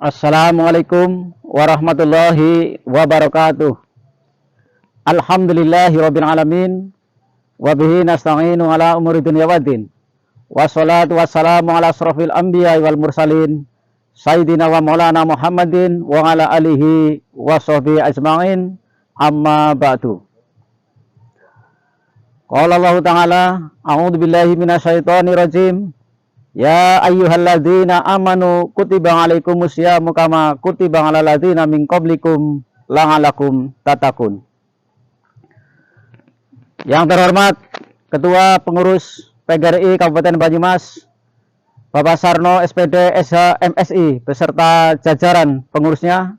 Assalamualaikum warahmatullahi wabarakatuh. Alhamdulillahirabbil alamin wa bihi nasta'inu ala umuri dunya waddin. Wassalatu wassalamu ala asrofil anbiya wal mursalin sayyidina wa maulana Muhammadin wa ala alihi wa sahbihi ajma'in. Amma ba'du. Qala Allah Ta'ala, a'udzu billahi minasyaitonir rajim. Ya ayyuhalladzina amanu kutiba alaikumusyamu kama kutiba alal ladzina min qablikum la'alakum tatakun. Yang terhormat Ketua Pengurus PGRI Kabupaten Banyumas, Bapak Sarno SPD SH MSI beserta jajaran pengurusnya.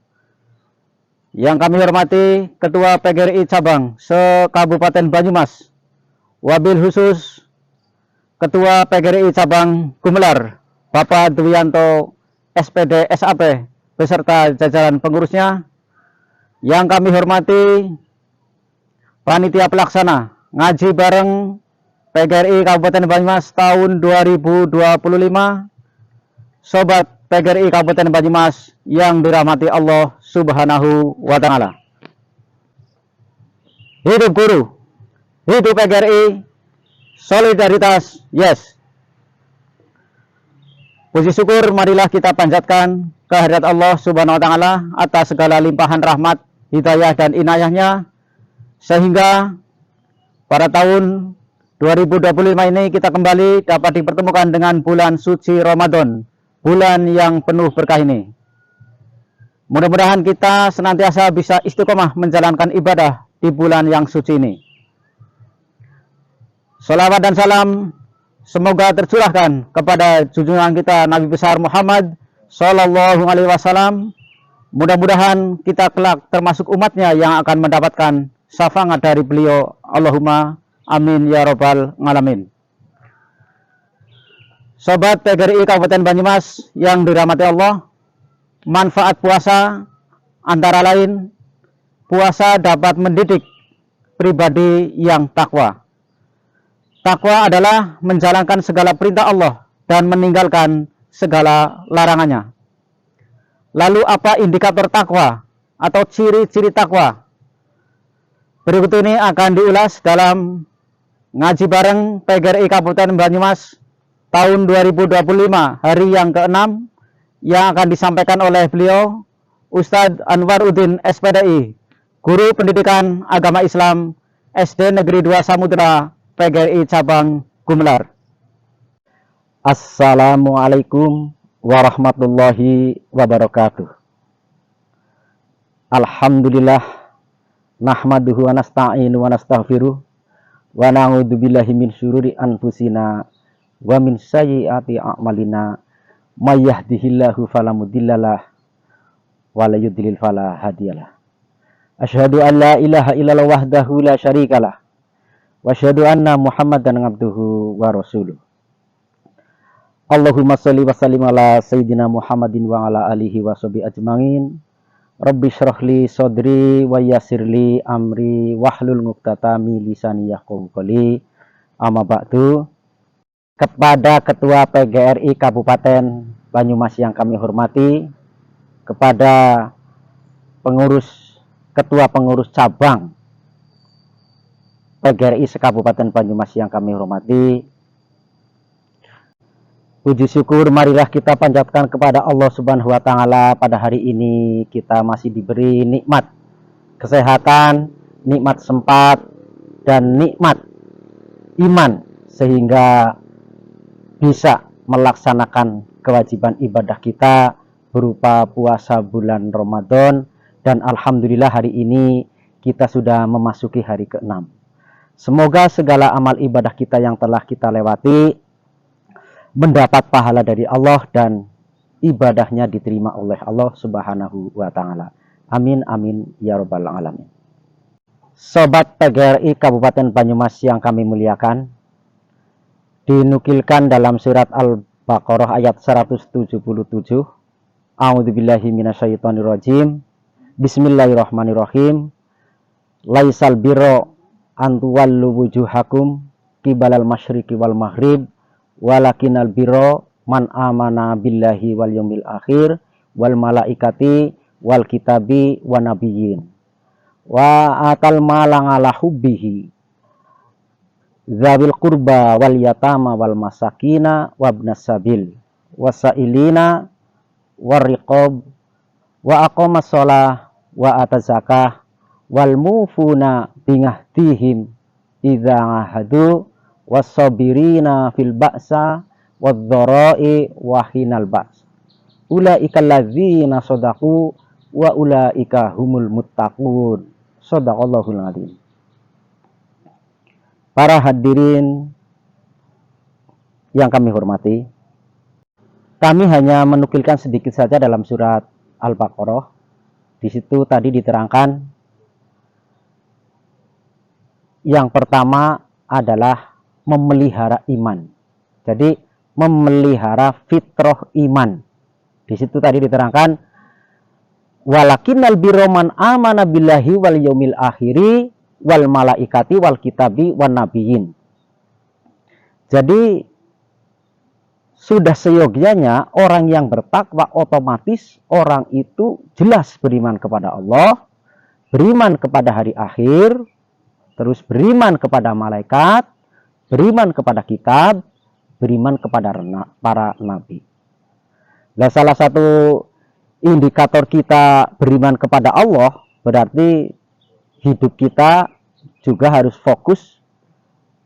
Yang kami hormati Ketua PGRI Cabang se-Kabupaten Banyumas, wabil khusus Ketua PGRI Cabang Gumelar, Bapak Dwianto SPD SAP beserta jajaran pengurusnya. Yang kami hormati Panitia Pelaksana Ngaji Bareng PGRI Kabupaten Banyumas tahun 2025, Sobat PGRI Kabupaten Banyumas yang dirahmati Allah Subhanahu wa Ta'ala. Hidup guru, hidup PGRI, solidaritas, yes. Puji syukur marilah kita panjatkan kehadirat Allah Subhanahu wa Ta'ala atas segala limpahan rahmat, hidayah dan inayahnya, sehingga pada tahun 2025 ini kita kembali dapat dipertemukan dengan bulan suci Ramadan, bulan yang penuh berkah ini. Mudah-mudahan kita senantiasa bisa istiqomah menjalankan ibadah di bulan yang suci ini. Salawat dan salam semoga tercurahkan kepada junjungan kita Nabi besar Muhammad Sallallahu Alaihi Wasallam. Mudah-mudahan kita kelak termasuk umatnya yang akan mendapatkan syafaat dari beliau. Allahumma amin ya robbal alamin. Sobat PGRI Kabupaten Banyumas yang dirahmati Allah, manfaat puasa antara lain puasa dapat mendidik pribadi yang takwa. Takwa adalah menjalankan segala perintah Allah dan meninggalkan segala larangannya. Lalu apa indikator takwa atau ciri-ciri takwa? Berikut ini akan diulas dalam Ngaji Bareng PGRI Kabupaten Banyumas tahun 2025 hari yang ke-6 yang akan disampaikan oleh beliau Ustadz Anwaruddin SPDI, Guru Pendidikan Agama Islam SD Negeri 2 Samudra PGRI Cabang Gumelar. Assalamualaikum warahmatullahi wabarakatuh. Alhamdulillah nahmaduhu wa nasta'inu wa nastaghfiruh wa na'udzu billahi min syururi anfusina wa min sayyiati a'malina may yahdihillahu fala mudhillalah wa la yudhlil fala hadiyalah. Asyhadu an la ilaha illallah wahdahu la syarikalah wa asyhadu anna Muhammadan abduhu wa rasuluh. Allahumma shalli wa sallim ala sayyidina Muhammadin wa ala alihi wa sahbihi ajmain. Rabbi syrahli sodri wa yassirli amri wahlul 'uqdatam min lisani yafqahu qawli. Amma ba'du. Kepada Ketua PGRI Kabupaten Banyumas yang kami hormati, kepada Ketua Pengurus Cabang PGRI se-Kabupaten Banyumas yang kami hormati, puji syukur marilah kita panjatkan kepada Allah Subhanahu wa Ta'ala. Pada hari ini kita masih diberi nikmat kesehatan, nikmat sempat, dan nikmat iman sehingga bisa melaksanakan kewajiban ibadah kita berupa puasa bulan Ramadan. Dan alhamdulillah hari ini kita sudah memasuki hari ke-6. Semoga segala amal ibadah kita yang telah kita lewati mendapat pahala dari Allah dan ibadahnya diterima oleh Allah Subhanahu wa Ta'ala. Amin amin ya robbal alamin. Sobat PGRI Kabupaten Banyumas yang kami muliakan, dinukilkan dalam surat Al-Baqarah ayat 177. A'udzubillahi minasyaitonirrajim. Bismillahirrahmanirrahim. Laisal birra an tuwallu wujuhakum qibalal masyriqi wal maghrib walakinal birra man amana billahi wal yaumil akhir wal malaikati wal kitabi wan nabiyyin wa atal malang ala hubbihi dzawil qurba wal yatama wal masakina wabnas sabil wasailina warriqab wa aqamas shalah wa ataz zakah wal mufuna bingahdihim idza ahadu was-sabirina fil ba'sa wadh-dhara'i wa hinal ba's ulaika alladzina shadaqu wa ulaika humul muttaqun. Shadaqallahul adzim. Para hadirin yang kami hormati, kami hanya menukilkan sedikit saja dalam surat Al-Baqarah. Di situ tadi diterangkan yang pertama adalah memelihara iman. Jadi memelihara fitrah iman. Di situ tadi diterangkan walakinnal birra man amana billahi wal yaumil akhiri wal malaikati wal kitabi wan nabiyyin. Jadi sudah seyogyanya orang yang bertakwa otomatis orang itu jelas beriman kepada Allah, beriman kepada hari akhir, terus beriman kepada malaikat, beriman kepada kitab, beriman kepada para nabi. Nah, salah satu indikator kita beriman kepada Allah berarti hidup kita juga harus fokus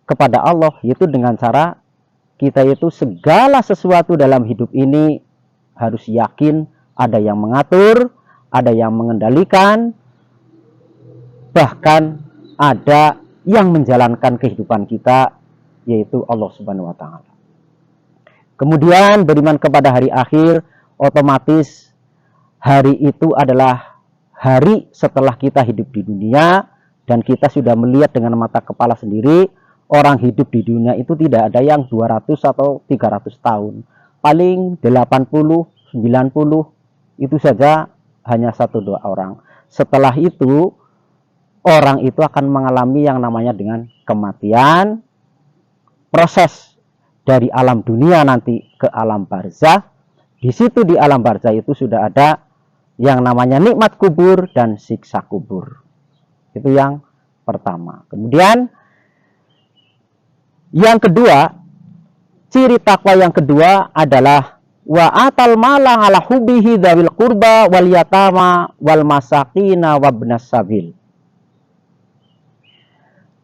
kepada Allah, yaitu dengan cara kita itu segala sesuatu dalam hidup ini harus yakin ada yang mengatur, ada yang mengendalikan, bahkan ada yang menjalankan kehidupan kita, yaitu Allah Subhanahu wa Ta'ala. Kemudian beriman kepada hari akhir, otomatis hari itu adalah hari setelah kita hidup di dunia, dan kita sudah melihat dengan mata kepala sendiri, orang hidup di dunia itu tidak ada yang 200 atau 300 tahun. Paling 80, 90, itu saja hanya 1-2 orang. Setelah itu, orang itu akan mengalami yang namanya dengan kematian, proses dari alam dunia nanti ke alam barzah. Di situ di alam barzah itu sudah ada yang namanya nikmat kubur dan siksa kubur. Itu yang pertama. Kemudian yang kedua, ciri takwa yang kedua adalah wa atal mala ala hubbihi dzawil qurba wal yatama wal masakina wabnas sabil.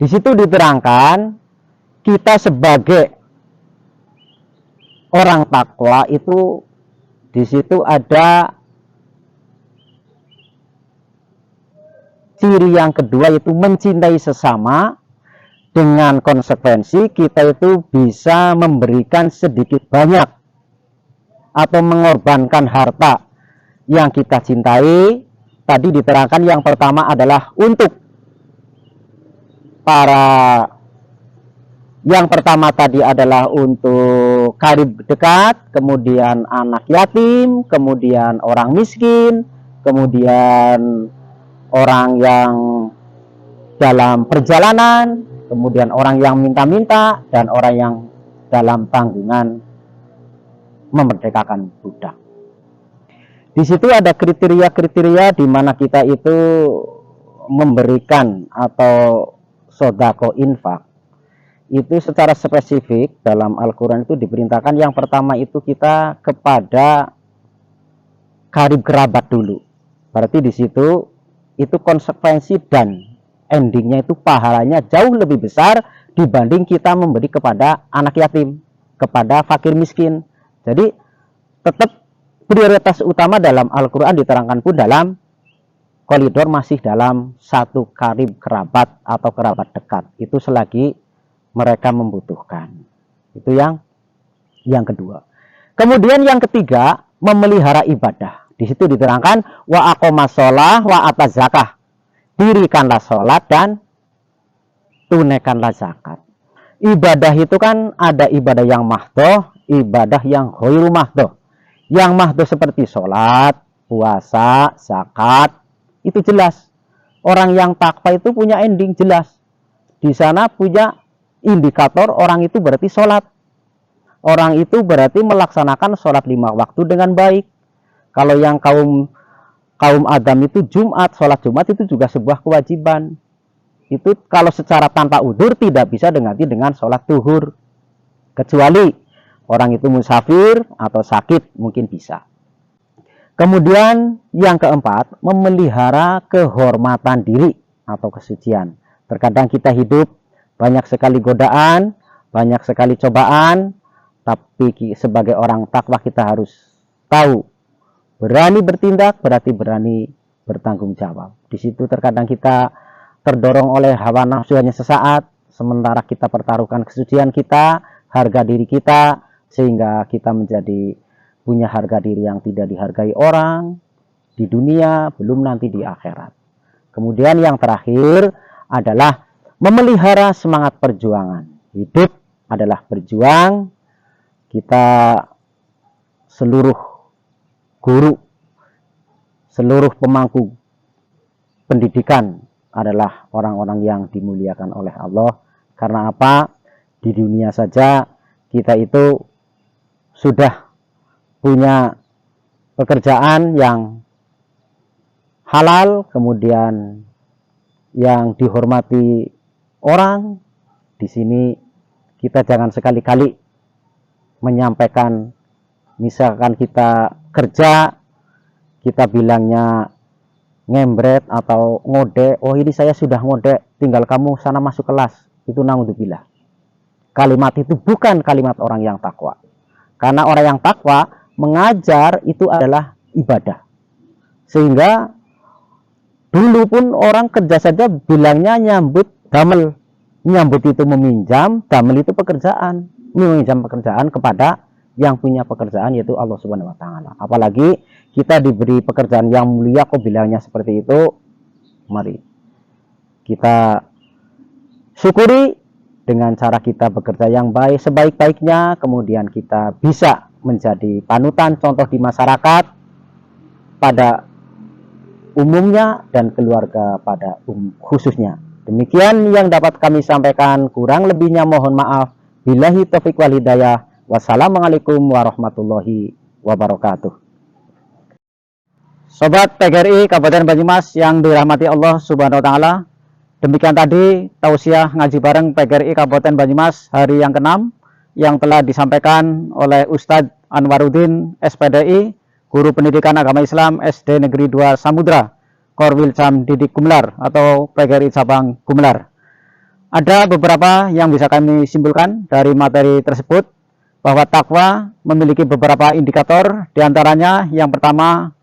Di situ diterangkan kita sebagai orang takwa itu di situ ada ciri yang kedua, yaitu mencintai sesama. Dengan konsekuensi kita itu bisa memberikan sedikit banyak atau mengorbankan harta yang kita cintai. Tadi diterangkan yang pertama adalah untuk yang pertama tadi adalah untuk karib dekat, kemudian anak yatim, kemudian orang miskin, kemudian orang yang dalam perjalanan, kemudian orang yang minta-minta, dan orang yang dalam tanggungan memerdekakan budak. Di situ ada kriteria-kriteria di mana kita itu memberikan atau sodako infak. Itu secara spesifik dalam Al-Quran itu diperintahkan yang pertama itu kita kepada karib kerabat dulu. Berarti di situ itu konsekuensi dan endingnya itu pahalanya jauh lebih besar dibanding kita memberi kepada anak yatim, kepada fakir miskin. Jadi tetap prioritas utama dalam Al-Quran diterangkan pun dalam koridor masih dalam satu karib kerabat atau kerabat dekat. Itu selagi mereka membutuhkan. Itu yang kedua. Kemudian yang ketiga, memelihara ibadah. Di situ diterangkan wa aqamas shalah wa ataz zakah. Dirikanlah sholat dan tunaikanlah zakat. Ibadah itu kan ada ibadah yang mahdoh, ibadah yang ghairul mahdoh. Yang mahdoh seperti sholat, puasa, zakat, itu jelas. Orang yang takwa itu punya ending jelas. Di sana punya indikator orang itu berarti sholat. Orang itu berarti melaksanakan sholat 5 waktu dengan baik. Kalau yang kaum Adam itu Jumat, sholat Jumat itu juga sebuah kewajiban. Itu kalau secara tanpa udzur tidak bisa diganti dengan sholat zuhur. Kecuali orang itu musafir atau sakit mungkin bisa. Kemudian yang keempat, memelihara kehormatan diri atau kesucian. Terkadang kita hidup banyak sekali godaan, banyak sekali cobaan, tapi sebagai orang takwa kita harus tahu, berani bertindak berarti berani bertanggung jawab. Di situ terkadang kita terdorong oleh hawa nafsu hanya sesaat, sementara kita pertaruhkan kesucian kita, harga diri kita, sehingga kita menjadi punya harga diri yang tidak dihargai orang di dunia, belum nanti di akhirat. Kemudian yang terakhir adalah memelihara semangat perjuangan. Hidup adalah berjuang. Kita seluruh guru, seluruh pemangku pendidikan adalah orang-orang yang dimuliakan oleh Allah. Karena apa? Di dunia saja kita itu sudah punya pekerjaan yang halal, kemudian yang dihormati orang. Di sini kita jangan sekali-kali menyampaikan, misalkan kita kerja, kita bilangnya ngembret atau ngode, oh ini saya sudah ngode, tinggal kamu sana masuk kelas. Itu naudzubillah. Kalimat itu bukan kalimat orang yang takwa. Karena orang yang takwa mengajar itu adalah ibadah. Sehingga dulu pun orang kerja saja bilangnya nyambut damel. Nyambut itu meminjam, damel itu pekerjaan. Meminjam pekerjaan kepada yang punya pekerjaan, yaitu Allah Subhanahu wa taala. Apalagi kita diberi pekerjaan yang mulia kok bilangnya seperti itu. Mari kita syukuri dengan cara kita bekerja yang baik, sebaik-baiknya, kemudian kita bisa menjadi panutan contoh di masyarakat pada umumnya dan keluarga pada khususnya. Demikian yang dapat kami sampaikan, kurang lebihnya mohon maaf. Billahi taufiq wal hidayah. Wassalamualaikum warahmatullahi wabarakatuh. Sobat PGRI Kabupaten Banyumas yang dirahmati Allah Subhanahu wa taala, demikian tadi tausiah ngaji bareng PGRI Kabupaten Banyumas hari yang ke-6 yang telah disampaikan oleh Ustadz Anwaruddin SPDI, Guru Pendidikan Agama Islam SD Negeri 2 Samudra, Korwil Cam Didik Gumelar atau PGRI Cabang Gumelar. Ada beberapa yang bisa kami simpulkan dari materi tersebut, bahwa takwa memiliki beberapa indikator, diantaranya yang pertama,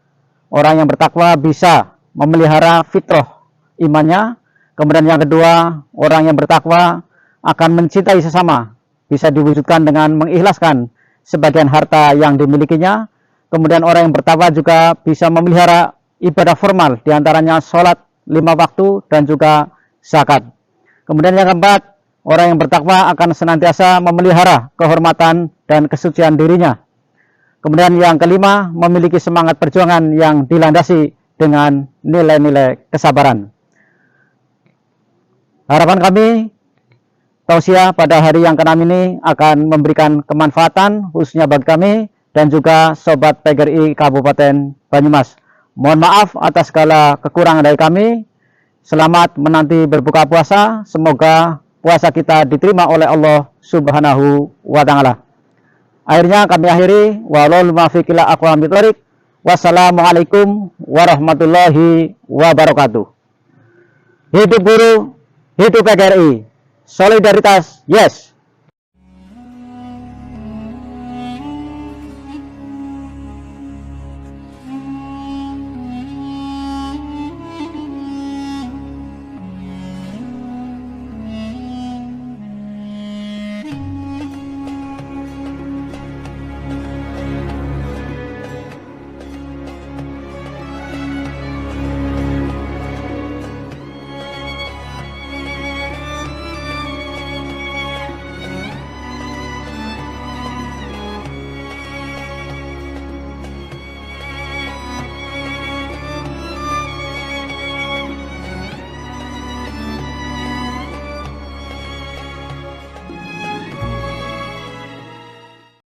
orang yang bertakwa bisa memelihara fitrah imannya. Kemudian yang kedua, orang yang bertakwa akan mencintai sesama, bisa diwujudkan dengan mengikhlaskan sebagian harta yang dimilikinya. Kemudian orang yang bertakwa juga bisa memelihara ibadah formal, diantaranya sholat 5 waktu dan juga zakat. Kemudian yang keempat, orang yang bertakwa akan senantiasa memelihara kehormatan dan kesucian dirinya. Kemudian yang kelima, memiliki semangat perjuangan yang dilandasi dengan nilai-nilai kesabaran. Harapan kami, tausiah pada hari yang ke-6 ini akan memberikan kemanfaatan khususnya bagi kami dan juga Sobat PGRI Kabupaten Banyumas. Mohon maaf atas segala kekurangan dari kami. Selamat menanti berbuka puasa. Semoga puasa kita diterima oleh Allah Subhanahu wa taala. Akhirnya kami akhiri, wallahul muwaffiq ila aqwamit thoriq. Wassalamualaikum warahmatullahi wabarakatuh. Hidup guru, hidup PGRI. Solidaritas, yes.